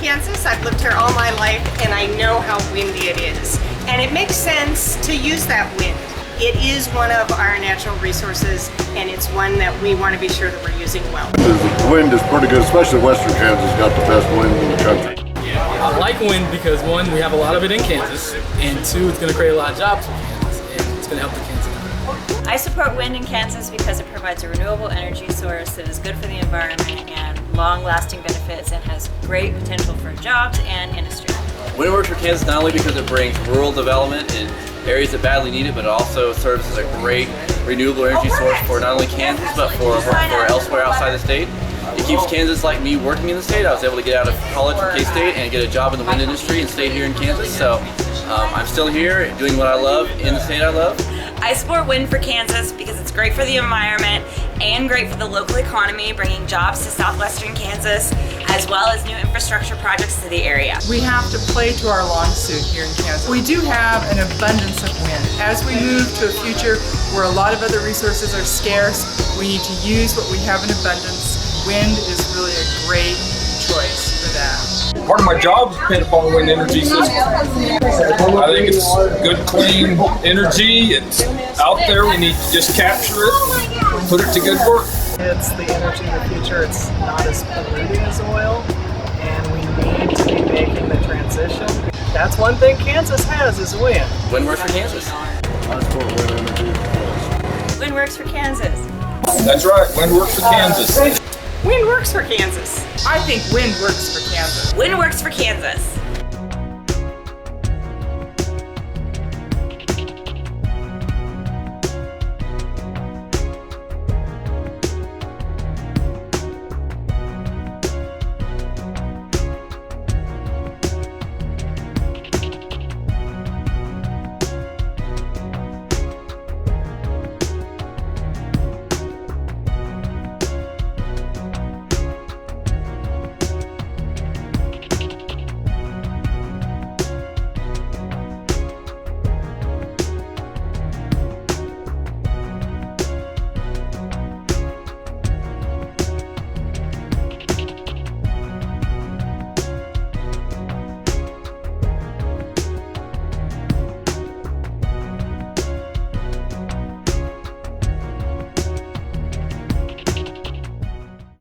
Kansas. I've lived here all my life and I know how windy it is. And it makes sense to use that wind. It is one of our natural resources and it's one that we want to be sure that we're using well. The wind is pretty good, especially Western Kansas got the best wind in the country. I like wind because one, we have a lot of it in Kansas, and two, it's going to create a lot of jobs for Kansas, and it's going to help the Kansas economy. I support wind in Kansas because it provides a renewable energy source that is good for the environment and long-lasting benefits and has great potential for jobs and industry. Wind works for Kansas not only because it brings rural development in areas that badly need it, but it also serves as a great renewable energy source for not only Kansas, but for elsewhere outside the state. It keeps Kansas like me working in the state. I was able to get out of college from K-State and get a job in the wind industry and stay here in Kansas. So I'm still here doing what I love in the state I love. I support wind for Kansas because it's great for the environment and great for the local economy, bringing jobs to southwestern Kansas, as well as new infrastructure projects to the area. We have to play to our long suit here in Kansas. We do have an abundance of wind. As we move to a future where a lot of other resources are scarce, we need to use what we have in abundance. Wind is really a great choice for that. Part of my job is depend upon the wind energy system. I think it's good, clean energy. It's out there. We need to just capture it and put it to good work. It's the energy of the future. It's not as polluting as oil, and we need to be making the transition. That's one thing Kansas has is wind. Wind works for Kansas. I support wind energy. Wind works for Kansas. That's right. Wind works for Kansas. Wind works for Kansas. I think wind works for Kansas. Wind works for Kansas.